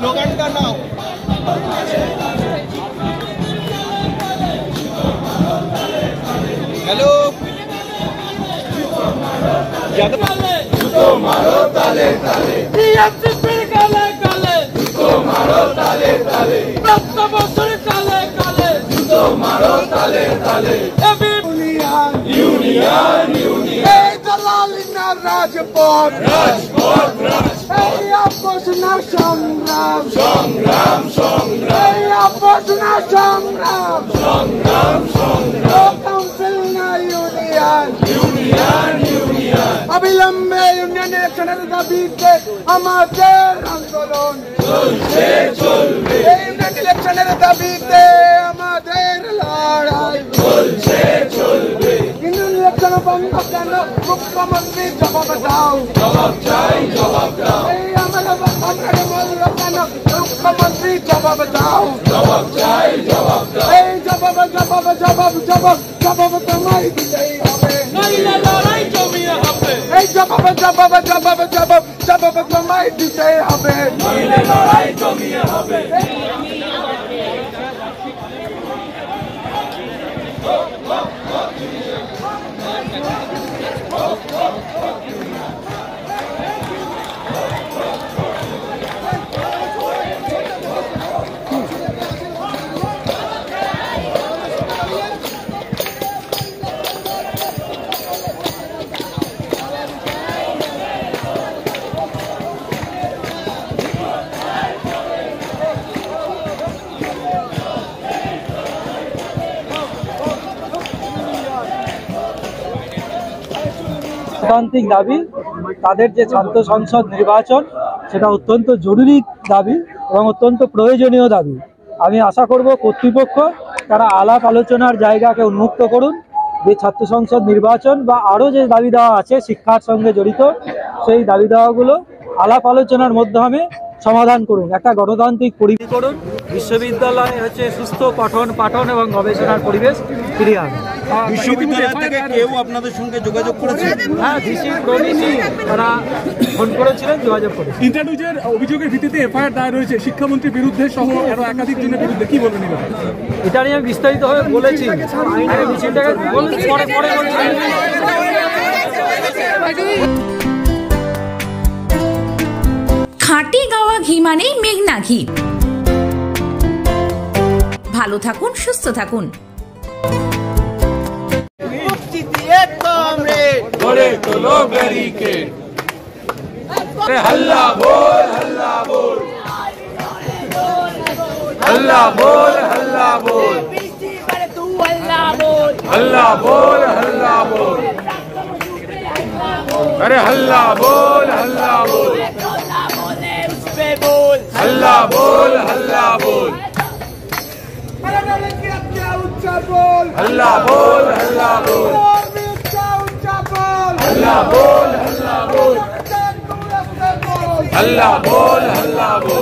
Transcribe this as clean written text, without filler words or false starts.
স্লোগানটা নাও। Hello, জুতো মারো তালে তালে, টিএমসিপির গালে গালে জুতো মারো তালে তালে, প্রত্যবসর কালে কালে জুতো মারো তালে তালে, ইউনিয়ন ইউনিয়ন ইউনিয়ন, এই দালালিনা রাজপথ রাজপথ রাজপথ, এই আপসনা সংগ্রাম সংগ্রাম সংগ্রাম, এই আপসনা সংগ্রাম সংগ্রাম সংগ্রাম, কাউন্সিল না ইউনিয়ন ইউনিয়ন ইউনিয়ন, অবিলম্বে ইউনিয়ন ইলেকশনের দাবিতে আমাদের আন্দোলন চলছে চলবে, ইউনিয়ন ইলেকশনের দাবিতে আমাদের লড়াই চলছে চলবে, ইউনিয়ন ইলেকশন বন্ধ কেন মুখ্যমন্ত্রী জবাব দাও, জবাব চাই জবাব দাও, এই আমরা বলল কেন মুখ্যমন্ত্রী জবাব দাও, জবাব চাই জবাব দাও, এই জবাব জবাব জবাব জবাব জবাব তোমায় দিতেই হবে, নইলে লড়াই জমিয়ে হবে, এই জবাব জবাব জবাব জবাব জবাব তোমায় দিতেই হবে, নইলে লড়াই জমিয়ে হবে। গণতান্ত্রিক দাবি, তাদের যে ছাত্র সংসদ নির্বাচন সেটা অত্যন্ত জরুরি দাবি এবং অত্যন্ত প্রয়োজনীয় দাবি। আমি আশা করব কর্তৃপক্ষ তারা আলাপ আলোচনার জায়গাকে উন্মুক্ত করুন, যে ছাত্র সংসদ নির্বাচন বা আরও যে দাবি দেওয়া আছে শিক্ষার সঙ্গে জড়িত সেই দাবি দেওয়াগুলো আলাপ আলোচনার মাধ্যমে সমাধান করুন, একটা গণতান্ত্রিক পরিবেশ করুন, বিশ্ববিদ্যালয়ে হচ্ছে সুস্থ পঠন পাঠন এবং গবেষণার পরিবেশ ফিরিয়ে আনুন। বিশ্ববিদ্যালয় থেকে কেউ আপনাদের সঙ্গে যোগাযোগ করেছে? হ্যাঁ, ভিসি প্রভিসি তারা ফোন করেছিলেন, যোগাযোগ করেছেন। ইন্টারভিউজের অভিযোগের ভিত্তিতে এফআইআর দায়ের হয়েছে শিক্ষামন্ত্রীর বিরুদ্ধে সহ আরো একাধিক জনের বিরুদ্ধে, কি বলবেন? এটা নিয়ে আমি বিস্তারিতভাবে বলেছি, খাঁটি গাওয়া ঘি মানেই মেঘনা ঘি। ভালো থাকুন, সুস্থ থাকুন। हल्ला बोल हल्ला बोल, हल्ला बोल हल्ला बोल, हल्ला बोल हल्ला बोल, अरे हल्ला बोल हल्ला बोल, हल्ला बोल हल्ला बोल, हल्ला बोल हल्ला बोल, हल्ला बोल हल्ला बोल, हल्ला बोल हल्ला बोल।